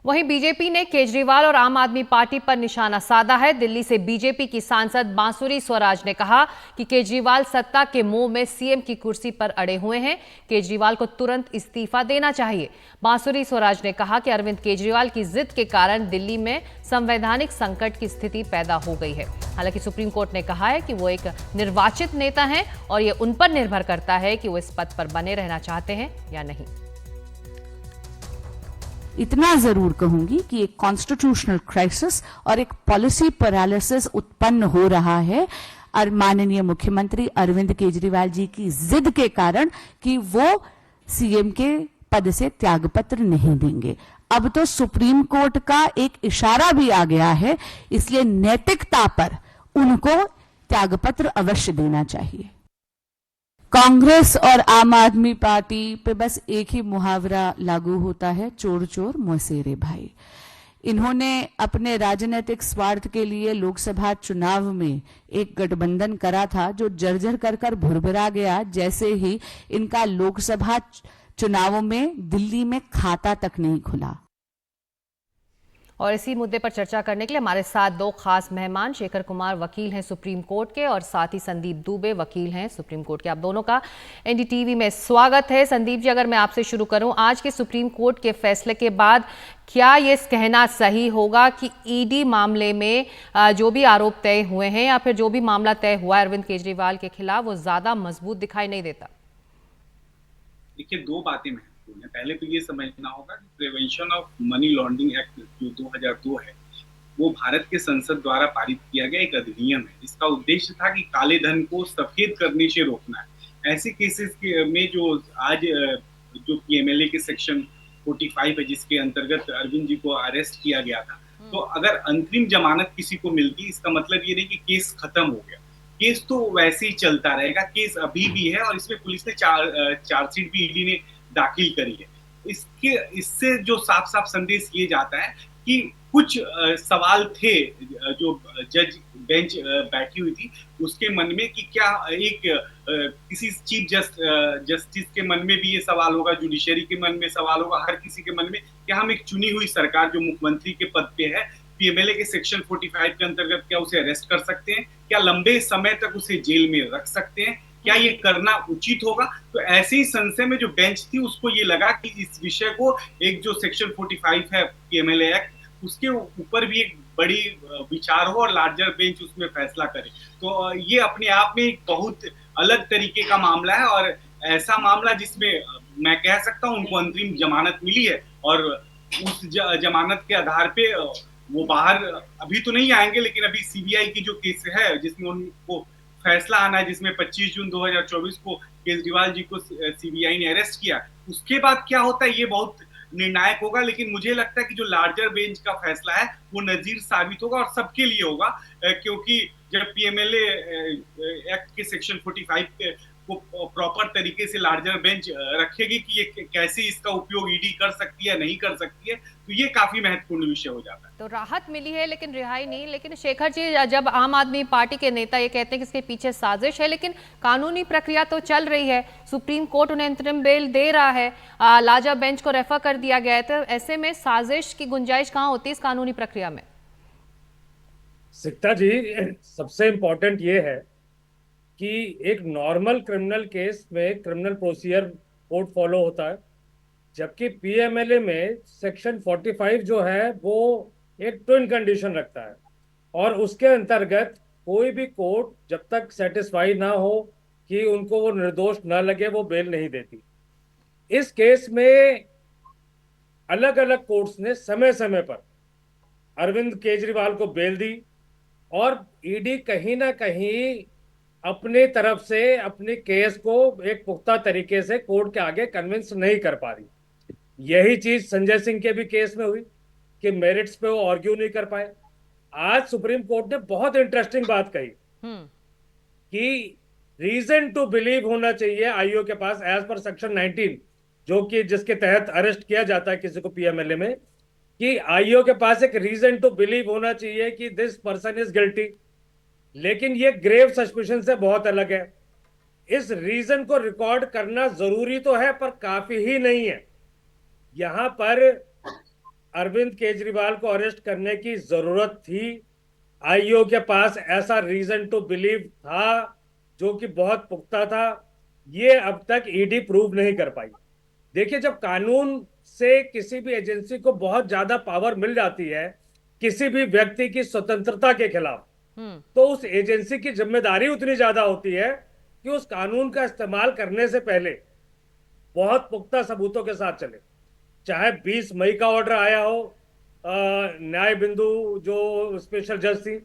वहीं बीजेपी ने केजरीवाल और आम आदमी पार्टी पर निशाना साधा है। दिल्ली से बीजेपी की सांसद बांसुरी स्वराज ने कहा कि केजरीवाल सत्ता के मोह में सीएम की कुर्सी पर अड़े हुए हैं, केजरीवाल को तुरंत इस्तीफा देना चाहिए। बांसुरी स्वराज ने कहा कि अरविंद केजरीवाल की जिद के कारण दिल्ली में संवैधानिक संकट की स्थिति पैदा हो गई है। हालांकि सुप्रीम कोर्ट ने कहा है कि वो एक निर्वाचित नेता हैं और ये उन पर निर्भर करता है कि वो इस पद पर बने रहना चाहते हैं या नहीं। इतना जरूर कहूंगी कि एक कॉन्स्टिट्यूशनल क्राइसिस और एक पॉलिसी पैरालिसिस उत्पन्न हो रहा है और माननीय मुख्यमंत्री अरविंद केजरीवाल जी की जिद के कारण कि वो सीएम के पद से त्यागपत्र नहीं देंगे। अब तो सुप्रीम कोर्ट का एक इशारा भी आ गया है, इसलिए नैतिकता पर उनको त्यागपत्र अवश्य देना चाहिए। कांग्रेस और आम आदमी पार्टी पे बस एक ही मुहावरा लागू होता है, चोर चोर मौसेरे भाई। इन्होंने अपने राजनीतिक स्वार्थ के लिए लोकसभा चुनाव में एक गठबंधन करा था जो जर्जर कर भुरभुरा गया जैसे ही इनका लोकसभा चुनावों में दिल्ली में खाता तक नहीं खुला। और इसी मुद्दे पर चर्चा करने के लिए हमारे साथ दो खास मेहमान, शेखर कुमार वकील हैं सुप्रीम कोर्ट के और साथ ही संदीप दुबे वकील हैं सुप्रीम कोर्ट के। आप दोनों का एनडीटीवी में स्वागत है। संदीप जी, अगर मैं आपसे शुरू करूं, आज के सुप्रीम कोर्ट के फैसले के बाद क्या ये कहना सही होगा कि ईडी मामले में जो भी आरोप तय हुए हैं या फिर जो भी मामला तय हुआ है अरविंद केजरीवाल के खिलाफ वो ज्यादा मजबूत दिखाई नहीं देता? देखिए, दो बातें महत्वपूर्ण है। पहले तो ये समझना होगा कि prevention of money laundering act जो 2002 है वो भारत के संसद द्वारा पारित किया गया एक अधिनियम है जिसका उद्देश्य था कि काले धन को सफेद करने से रोकना है। ऐसे केसेस में जो आज जो पीएमएलए के सेक्शन 45 है जिसके अंतर्गत अरविंद जी को अरेस्ट किया गया था, तो अगर अंतरिम जमानत किसी को मिलती, इसका मतलब ये नहीं कि केस खत्म हो गया। केस तो वैसे ही चलता रहेगा, केस अभी भी है और इसमें पुलिस ने चार्जशीट भी ईडी ने दाखिल करी है। इससे जो साफ साफ संदेश ये जाता है कि कुछ सवाल थे जो जज बेंच बैठी हुई थी उसके मन में कि क्या एक किसी चीफ जस्टिस के मन में भी ये सवाल होगा, जुडिशरी के मन में सवाल होगा, हर किसी के मन में क्या हम एक चुनी हुई सरकार जो मुख्यमंत्री के पद पे है पीएमएलए के सेक्शन 45 के अंतर्गत क्या उसे अरेस्ट कर सकते हैं, क्या लंबे समय तक उसे जेल में रख सकते हैं, क्या ये करना उचित होगा? तो ऐसे ही संशय में जो बेंच थी उसको ये लगा कि इस विषय को एक जो सेक्शन 45 है पीएमएलए एक्ट उसके ऊपर भी एक बड़ी विचार हो और लार्जर बेंच उसमें फैसला करे। तो ये अपने आप में एक बहुत अलग तरीके का मामला है और ऐसा मामला जिसमें मैं कह सकता हूँ उनको अंतरिम जमानत मिली है और उस जमानत के आधार पे वो बाहर अभी तो नहीं आएंगे, लेकिन अभी सीबीआई की जो केस है जिसमें उनको फैसला आना है, जिसमें 25 जून 2024 को केजरीवाल जी को सीबीआई ने अरेस्ट किया, उसके बाद क्या होता है ये बहुत निर्णायक होगा। लेकिन मुझे लगता है कि जो लार्जर बेंच का फैसला है वो नजीर साबित होगा और सबके लिए होगा, क्योंकि जब पीएमएलए एक्ट के सेक्शन 45 को प्रॉपर तरीके से लार्जर बेंच रखेगी कि ये कैसे इसका उपयोग ईडी कर सकती है नहीं कर सकती है, तो ये काफी महत्वपूर्ण विषय हो जाता है। तो राहत मिली है लेकिन रिहाई नहीं। लेकिन शेखर जी, जब आम आदमी पार्टी के नेता ये कहते हैं कि इसके पीछे साजिश है, लेकिन कानूनी प्रक्रिया तो चल रही है, सुप्रीम कोर्ट उन्हें अंतरिम बेल दे रहा है, लार्जर बेंच को रेफर कर दिया गया है, तो ऐसे में साजिश की गुंजाइश कहाँ होती है इस कानूनी प्रक्रिया में? सिक्ता जी, सबसे इम्पोर्टेंट ये है कि एक नॉर्मल क्रिमिनल केस में क्रिमिनल प्रोसीजर कोड फॉलो होता है, जबकि पीएमएलए में सेक्शन 45 जो है वो एक ट्विन कंडीशन रखता है और उसके अंतर्गत कोई भी कोर्ट जब तक सेटिस्फाई ना हो कि उनको वो निर्दोष ना लगे वो बेल नहीं देती। इस केस में अलग अलग कोर्ट्स ने समय समय पर अरविंद केजरीवाल को बेल दी और ईडी कहीं ना कहीं अपने तरफ से अपने केस को एक पुख्ता तरीके से कोर्ट के आगे कन्विंस नहीं कर पा रही। यही चीज संजय सिंह के भी केस में हुई। कि मेरिट्स पे वो आर्ग्यू नहीं कर पाए। आज सुप्रीम कोर्ट ने बहुत इंटरेस्टिंग बात कही कि रीजन टू बिलीव होना चाहिए आईओ के पास एज पर सेक्शन 19, जो कि जिसके तहत अरेस्ट किया जाता है किसी को पीएमएलए में, कि आईओ के पास एक रीजन टू बिलीव होना चाहिए कि दिस पर्सन इज गिल्टी। लेकिन ये ग्रेव सस्पिशन से बहुत अलग है। इस रीजन को रिकॉर्ड करना जरूरी तो है पर काफी ही नहीं है। यहां पर अरविंद केजरीवाल को अरेस्ट करने की जरूरत थी। आईओ के पास ऐसा रीजन टू बिलीव था जो कि बहुत पुख्ता था। ये अब तक ईडी प्रूव नहीं कर पाई। देखिए, जब कानून से किसी भी एजेंसी को बहुत ज्यादा पावर मिल जाती है किसी भी व्यक्ति की स्वतंत्रता के खिलाफ, तो उस एजेंसी की जिम्मेदारी उतनी ज्यादा होती है कि उस कानून का इस्तेमाल करने से पहले बहुत पुख्ता सबूतों के साथ चले। चाहे 20 मई का ऑर्डर आया हो न्याय बिंदु जो स्पेशल जज थी,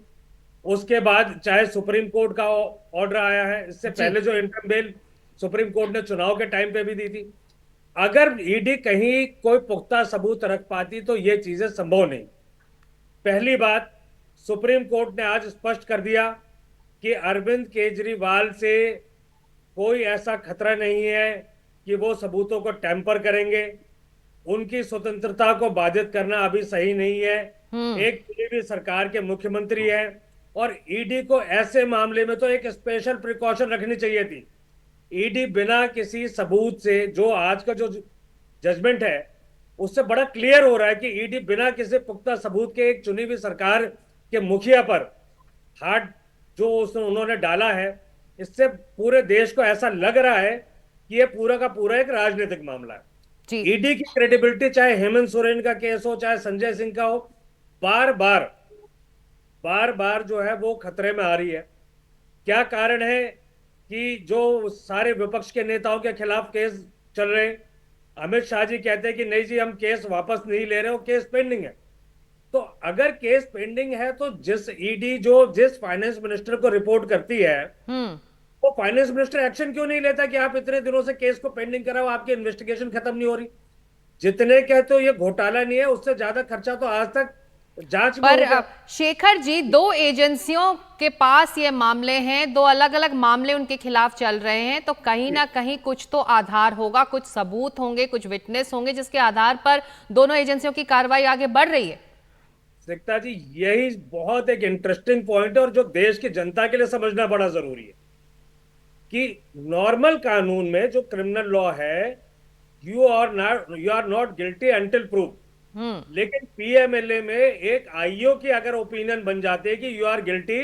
उसके बाद चाहे सुप्रीम कोर्ट का ऑर्डर आया है, इससे पहले जो इंटरम बेल सुप्रीम कोर्ट ने चुनाव के टाइम पे भी दी थी। अगर ईडी कहीं कोई पुख्ता सबूत रख पाती तो ये चीजें संभव नहीं। पहली बात, सुप्रीम कोर्ट ने आज स्पष्ट कर दिया कि अरविंद केजरीवाल से कोई ऐसा खतरा नहीं है कि वो सबूतों को टैंपर करेंगे। उनकी स्वतंत्रता को बाधित करना अभी सही नहीं है। एक भी सरकार के मुख्यमंत्री है और ईडी को ऐसे मामले में तो एक स्पेशल प्रिकॉशन रखनी चाहिए थी। ईडी बिना किसी सबूत से, जो आज का जो जजमेंट है उससे बड़ा क्लियर हो रहा है कि ईडी बिना किसी पुख्ता सबूत के एक चुनी हुई सरकार के मुखिया पर हाथ जो उन्होंने डाला है, इससे पूरे देश को ऐसा लग रहा है कि ये पूरा का पूरा एक राजनीतिक मामला है। ईडी की क्रेडिबिलिटी, चाहे हेमंत सोरेन का केस हो चाहे संजय सिंह का हो, बार बार जो है वो खतरे में आ रही है। क्या कारण है कि जो सारे विपक्ष के नेताओं के खिलाफ केस चल रहे हैं, अमित शाह जी कहते हैं कि नहीं जी हम केस वापस नहीं ले रहे हो, केस पेंडिंग है। तो अगर केस पेंडिंग है तो जिस ईडी जो जिस फाइनेंस मिनिस्टर को रिपोर्ट करती है वो फाइनेंस मिनिस्टर एक्शन क्यों नहीं लेता कि आप इतने दिनों से केस को पेंडिंग कराओ, आपकी इन्वेस्टिगेशन खत्म नहीं हो रही। जितने कहते हो ये घोटाला नहीं है, उससे ज्यादा खर्चा तो आज तक जांच में पर शेखर जी, दो एजेंसियों के पास ये मामले हैं, दो अलग अलग मामले उनके खिलाफ चल रहे हैं, तो कहीं ना कहीं कुछ तो आधार होगा, कुछ सबूत होंगे, कुछ विटनेस होंगे जिसके आधार पर दोनों एजेंसियों की कार्रवाई आगे बढ़ रही है। सिकता जी, यही बहुत एक इंटरेस्टिंग पॉइंट है और जो देश की जनता के लिए समझना बड़ा जरूरी है कि नॉर्मल कानून में जो क्रिमिनल लॉ है, you are not guilty until prove. लेकिन पीएमएलए में एक आईओ की अगर ओपिनियन बन जाती है कि यू आर गिल्टी,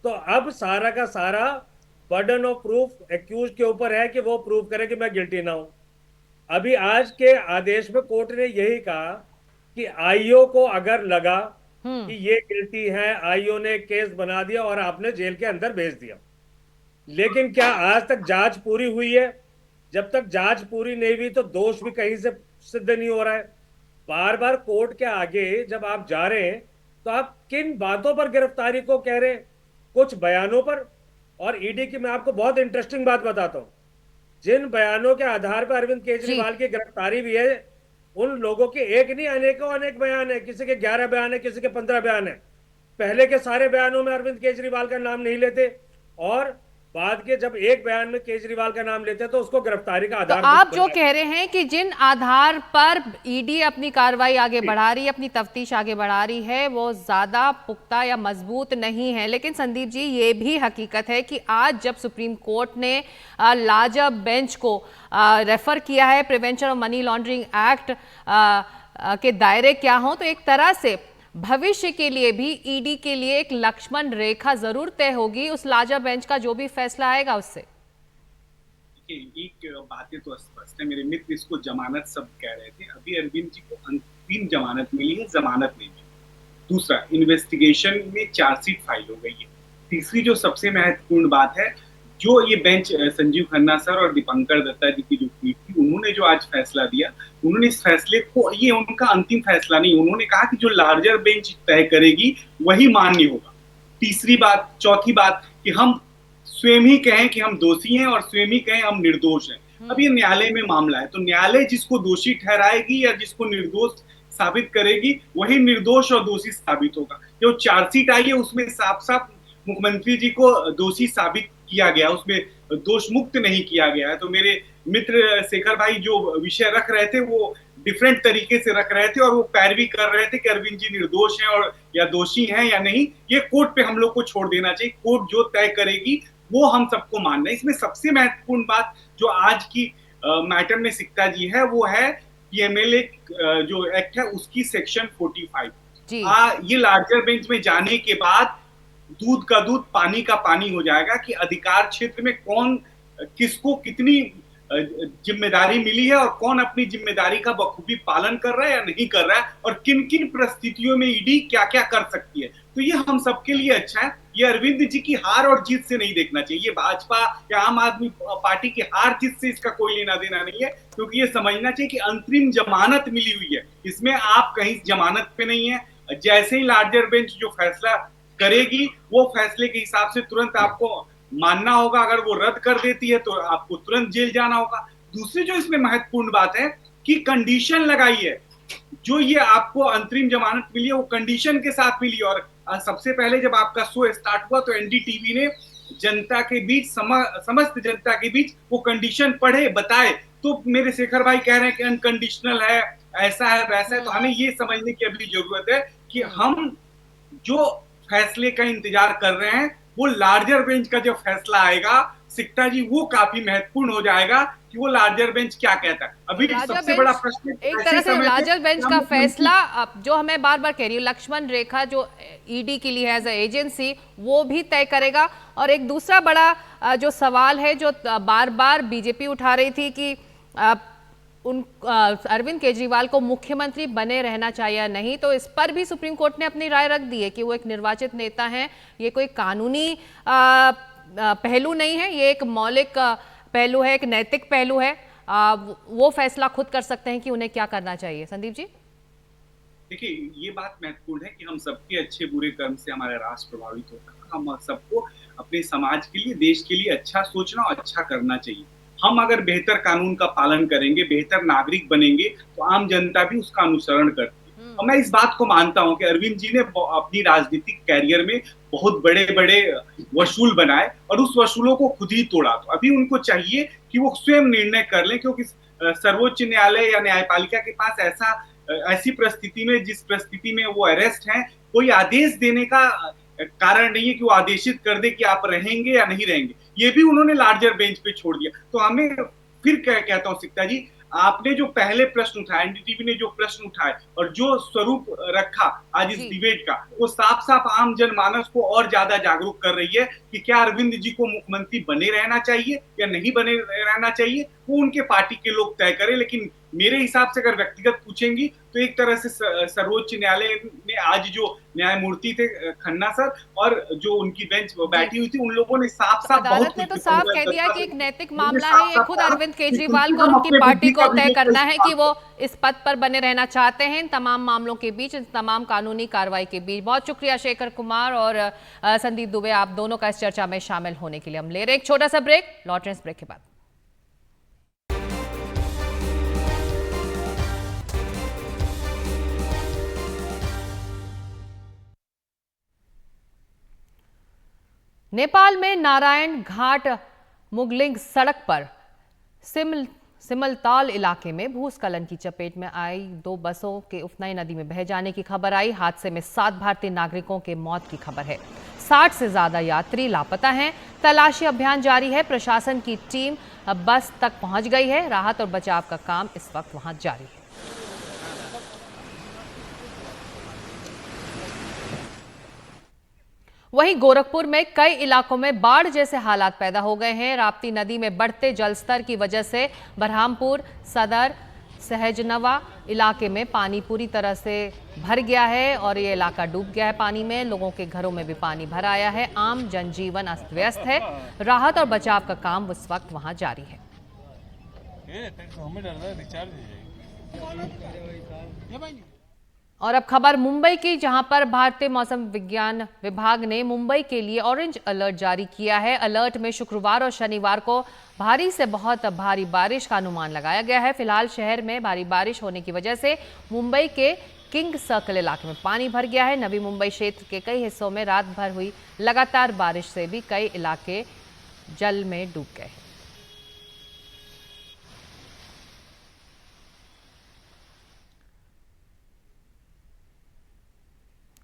तो अब सारा का सारा बर्डन ऑफ प्रूफ एक्यूज के ऊपर है कि वो प्रूव करे कि मैं गिल्टी ना हूं। अभी आज के आदेश में कोर्ट ने यही कहा कि आईओ को अगर लगा कि ये गिल्टी है, आईओ ने केस बना दिया और आपने जेल के अंदर भेज दिया। लेकिन क्या आज तक जांच पूरी हुई है? जब तक जांच पूरी नहीं हुई तो दोष भी कहीं से सिद्ध नहीं हो रहा है। बार बार कोर्ट के आगे जब आप जा रहे हैं तो आप किन बातों पर गिरफ्तारी को कह रहे हैं? कुछ बयानों पर। और ईडी की मैं आपको बहुत इंटरेस्टिंग बात बताता हूं, जिन बयानों के आधार पर अरविंद केजरीवाल की गिरफ्तारी भी है, उन लोगों के एक नहीं अनेकों अनेक बयान है। किसी के 11 बयान है, किसी के 15 बयान है। पहले के सारे बयानों में अरविंद केजरीवाल का नाम नहीं लेते और बाद के जब एक बयान में केजरीवाल का नाम लेते तो उसको गिरफ्तारी का आधार। तो आप जो कह रहे हैं कि जिन आधार पर ईडी अपनी कार्रवाई आगे बढ़ा रही है, अपनी तफ्तीश आगे बढ़ा रही है, वो ज्यादा पुख्ता या मजबूत नहीं है। लेकिन संदीप जी, ये भी हकीकत है कि आज जब सुप्रीम कोर्ट ने लार्जर बेंच को रेफर किया है prevention of money laundering act के दायरे क्या हो, तो एक तरह से भविष्य के लिए भी ईडी के लिए एक लक्ष्मण रेखा जरूर तय होगी उस लार्जर बेंच का जो भी फैसला आएगा उससे। एक बातें तो स्पष्ट है, मेरे मित्र इसको जमानत सब कह रहे थे। अभी अरविंद जी को अंतिम जमानत मिली है, जमानत नहीं मिली। दूसरा, इन्वेस्टिगेशन में चार्जशीट फाइल हो गई है। तीसरी जो सबसे महत्वपूर्ण बात है, जो ये बेंच संजीव खन्ना सर और दीपंकर दत्ता जी की जो पीठ थी, उन्होंने जो आज फैसला दिया, उन्होंने इस फैसले को, ये उनका अंतिम फैसला नहीं, उन्होंने कहा कि जो लार्जर बेंच तय करेगी वही मान्य होगा। तीसरी बात, चौथी बात कि हम स्वयं ही कहें कि हम दोषी हैं और स्वयं ही कहें हम निर्दोष हैं। अब ये न्यायालय में मामला है, तो न्यायालय जिसको दोषी ठहराएगी या जिसको निर्दोष साबित करेगी वही निर्दोष और दोषी साबित होगा। जो चार्जशीट आई है उसमें साफ साफ मुख्यमंत्री जी को दोषी साबित किया गया, उसमें दोष मुक्त नहीं किया गया है। तो मेरे मित्र शेखर भाई जो विषय रख रहे थे वो डिफरेंट तरीके से रख रहे थे और वो पैरवी कर रहे थे कि अरविंद जी निर्दोष हैं और या दोषी हैं या नहीं। ये कोर्ट पे हम लोग को छोड़ देना चाहिए, कोर्ट जो तय करेगी वो हम सबको मानना है। इसमें सबसे महत्वपूर्ण बात जो आज की मैटर में सिक्ता जी है वो है पीएमएलए जो एक्ट है उसकी सेक्शन 45। ये लार्जर बेंच में जाने के बाद दूध का दूध पानी का पानी हो जाएगा कि अधिकार क्षेत्र में कौन किसको कितनी जिम्मेदारी मिली है और कौन अपनी जिम्मेदारी का बखूबी पालन कर रहा है या नहीं कर रहा है और किन किन परिस्थितियों में ईडी क्या क्या कर सकती है। तो ये हम सबके लिए अच्छा है। ये अरविंद जी की हार और जीत से नहीं देखना चाहिए, भाजपा या आम आदमी पार्टी की हार जीत से इसका कोई लेना देना नहीं है, क्योंकि ये समझना चाहिए कि अंतरिम जमानत मिली हुई है, इसमें आप कहीं जमानत पे नहीं है। जैसे ही लार्जर बेंच जो फैसला करेगी वो फैसले के हिसाब से तुरंत आपको मानना होगा। अगर वो रद्द कर देती है तो आपको तुरंत जेल जाना होगा। दूसरी जो इसमें महत्वपूर्ण बात है कि कंडीशन लगाई है, जो ये आपको अंतरिम जमानत मिली है वो कंडीशन के साथ मिली। और सबसे पहले जब आपका शो स्टार्ट हुआ तो एनडीटीवी ने जनता के बीच समस्त जनता के बीच वो कंडीशन पढ़े बताए। तो मेरे शेखर भाई कह रहे हैं कि अनकंडीशनल है, ऐसा है वैसा है। तो हमें ये समझने की अभी जरूरत है कि हम जो फैसले का इंतजार कर रहे हैं वो लार्जर बेंच का जो फैसला आएगा सिक्ता जी वो काफी महत्वपूर्ण हो जाएगा कि वो लार्जर बेंच क्या कहता है। अभी सबसे बड़ा प्रश्न एक तरह से लार्जर बेंच का फैसला जो हमें बार बार कह रही हूँ लक्ष्मण रेखा जो ईडी के लिए एज ए एजेंसी वो भी तय करेगा। और एक दूसरा बड़ा जो सवाल है जो बार बार बीजेपी उठा रही थी कि अरविंद केजरीवाल को मुख्यमंत्री बने रहना चाहिए या नहीं, तो इस पर भी सुप्रीम कोर्ट ने अपनी राय रख दी है कि वो एक निर्वाचित नेता हैं, ये कोई कानूनी पहलू नहीं है, ये एक मौलिक पहलू है, एक नैतिक पहलू है। वो फैसला खुद कर सकते हैं कि उन्हें क्या करना चाहिए। संदीप जी देखिए ये बात महत्वपूर्ण है कि हम सबके अच्छे बुरे कर्म से हमारा राष्ट्र प्रभावित होता है। हम सबको अपने समाज के लिए देश के लिए अच्छा सोचना और अच्छा करना चाहिए। हम अगर बेहतर कानून का पालन करेंगे, बेहतर नागरिक बनेंगे तो आम जनता भी उसका अनुसरण करती है। और मैं इस बात को मानता हूं कि अरविंद जी ने अपनी राजनीतिक कैरियर में बहुत बड़े बड़े वसूल बनाए और उस वसूलों को खुद ही तोड़ा। तो अभी उनको चाहिए कि वो स्वयं निर्णय कर लें, क्योंकि सर्वोच्च न्यायालय या न्यायपालिका के पास ऐसी परिस्थिति में जिस परिस्थिति में वो अरेस्ट हैं कोई आदेश देने का कारण नहीं है कि वो आदेशित कर दे कि आप रहेंगे या नहीं रहेंगे। ये भी उन्होंने लार्जर बेंच पे छोड़ दिया। तो हमें फिर कहता हूं सिक्ता जी, आपने जो पहले प्रश्न उठाया, एनडीटीवी ने जो प्रश्न उठाए और जो स्वरूप रखा आज इस डिबेट का, वो साफ साफ आम जनमानस को और ज्यादा जागरूक कर रही है कि क्या अरविंद जी को मुख्यमंत्री बने रहना चाहिए या नहीं बने रहना चाहिए, वो उनके पार्टी के लोग तय करें। लेकिन मेरे हिसाब से अगर व्यक्तिगत पूछेंगी तो एक तरह से सर्वोच्च न्यायालय ने आज जो न्यायमूर्ति थे खन्ना सर और जो उनकी बेंच बैठी हुई थी उन लोगों ने साफ अदालत ने तो साफ कह दिया कि एक नैतिक मामला है, ये खुद अरविंद केजरीवाल को और उनकी पार्टी को तय करना है कि वो इस पद पर बने रहना चाहते हैं इन तमाम मामलों के बीच, इन तमाम कानूनी कार्रवाई के बीच। बहुत शुक्रिया शेखर कुमार और संदीप दुबे आप दोनों का इस चर्चा में शामिल होने के लिए। हम ले रहे एक छोटा सा ब्रेक, लौट रहे इस ब्रेक के बाद। नेपाल में नारायण घाट मुगलिंग सड़क पर सिमलताल इलाके में भूस्खलन की चपेट में आई 2 बसों के उफनाई नदी में बह जाने की खबर आई। हादसे में 7 भारतीय नागरिकों के मौत की खबर है। 60 से ज्यादा यात्री लापता हैं। तलाशी अभियान जारी है। प्रशासन की टीम बस तक पहुंच गई है। राहत और बचाव का काम इस वक्त वहां जारी है। वहीं गोरखपुर में कई इलाकों में बाढ़ जैसे हालात पैदा हो गए हैं। राप्ती नदी में बढ़ते जलस्तर की वजह से बरहामपुर, सदर, सहजनवा इलाके में पानी पूरी तरह से भर गया है और ये इलाका डूब गया है पानी में। लोगों के घरों में भी पानी भर आया है। आम जनजीवन अस्त व्यस्त है। राहत और बचाव का काम उस वक्त वहां जारी है। और अब खबर मुंबई की, जहां पर भारतीय मौसम विज्ञान विभाग ने मुंबई के लिए ऑरेंज अलर्ट जारी किया है। अलर्ट में शुक्रवार और शनिवार को भारी से बहुत भारी बारिश का अनुमान लगाया गया है। फिलहाल शहर में भारी बारिश होने की वजह से मुंबई के किंग सर्कल इलाके में पानी भर गया है। नवी मुंबई क्षेत्र के कई हिस्सों में रात भर हुई लगातार बारिश से भी कई इलाके जल में डूब गए।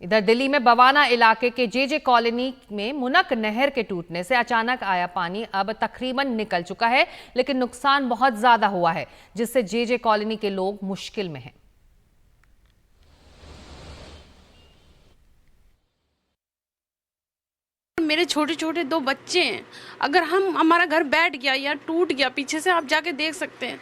इधर दिल्ली में बवाना इलाके के जेजे कॉलोनी में मुनक नहर के टूटने से अचानक आया पानी अब तकरीबन निकल चुका है, लेकिन नुकसान बहुत ज्यादा हुआ है, जिससे जेजे कॉलोनी के लोग मुश्किल में हैं। मेरे छोटे छोटे 2 बच्चे हैं। अगर हमारा घर बैठ गया या टूट गया, पीछे से आप जाके देख सकते हैं,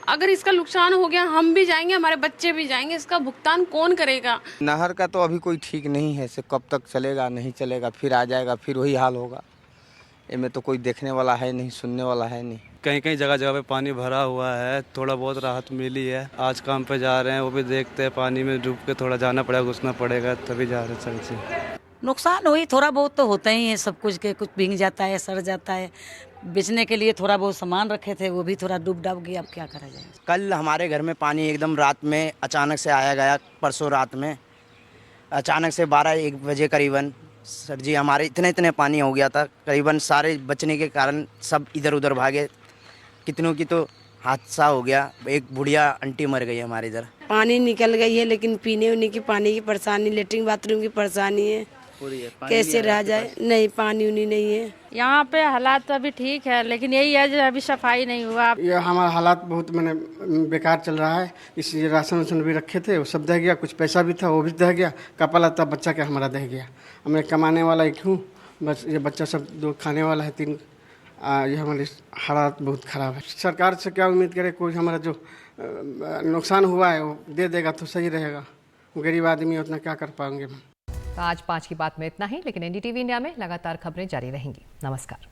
अगर इसका नुकसान हो गया हम भी जाएंगे, हमारे बच्चे भी जाएंगे, इसका भुगतान कौन करेगा? नहर का तो अभी कोई ठीक नहीं है, से कब तक चलेगा नहीं चलेगा, फिर आ जाएगा, फिर वही हाल होगा। इनमें तो कोई देखने वाला है नहीं, सुनने वाला है नहीं। कहीं कहीं जगह जगह पे पानी भरा हुआ है, थोड़ा बहुत राहत मिली है। आज काम पे जा रहे हैं, वो भी देखते हैं, पानी में डूब के थोड़ा जाना पड़ेगा, घुसना पड़ेगा, तभी जा रहे हैं। चल से नुकसान हुई, थोड़ा बहुत तो होता ही है, सब कुछ के कुछ भीग जाता है, सड़ जाता है। बेचने के लिए थोड़ा बहुत सामान रखे थे, वो भी थोड़ा डूब डाब गया, अब क्या करा जाए। कल हमारे घर में पानी एकदम रात में अचानक से आया गया, परसों रात में अचानक से 12-1 बजे करीबन। सर जी हमारे इतने पानी हो गया था, करीबन सारे बचने के कारण सब इधर उधर भागे, कितनों की तो हादसा हो गया। एक बुढ़िया आंटी मर गई हमारे इधर। पानी निकल गई है, लेकिन पीने उन्हीं की पानी की परेशानी, लेटरिन बाथरूम की परेशानी है, कैसे रह जाए? नहीं, पानी उनी नहीं है। यहाँ पे हालात तो अभी ठीक है, लेकिन यही है जो अभी सफाई नहीं हुआ। ये हमारा हालात बहुत मैंने बेकार चल रहा है। इसलिए राशन वाशन भी रखे थे, वो सब दह गया, कुछ पैसा भी था वो भी दह गया, कपड़ा लत्ता बच्चा का हमारा दह गया। मैं कमाने वाला एक हूँ, बस ये बच्चा सब 2 खाने वाला है, 3। ये हमारे हालात बहुत ख़राब है। सरकार से क्या उम्मीद करें, कोई हमारा जो नुकसान हुआ है वो दे देगा तो सही रहेगा। गरीब आदमी उतना क्या कर पाएंगे हम। आज 5 की बात में इतना ही, लेकिन एनडीटीवी इंडिया में लगातार खबरें जारी रहेंगी। नमस्कार।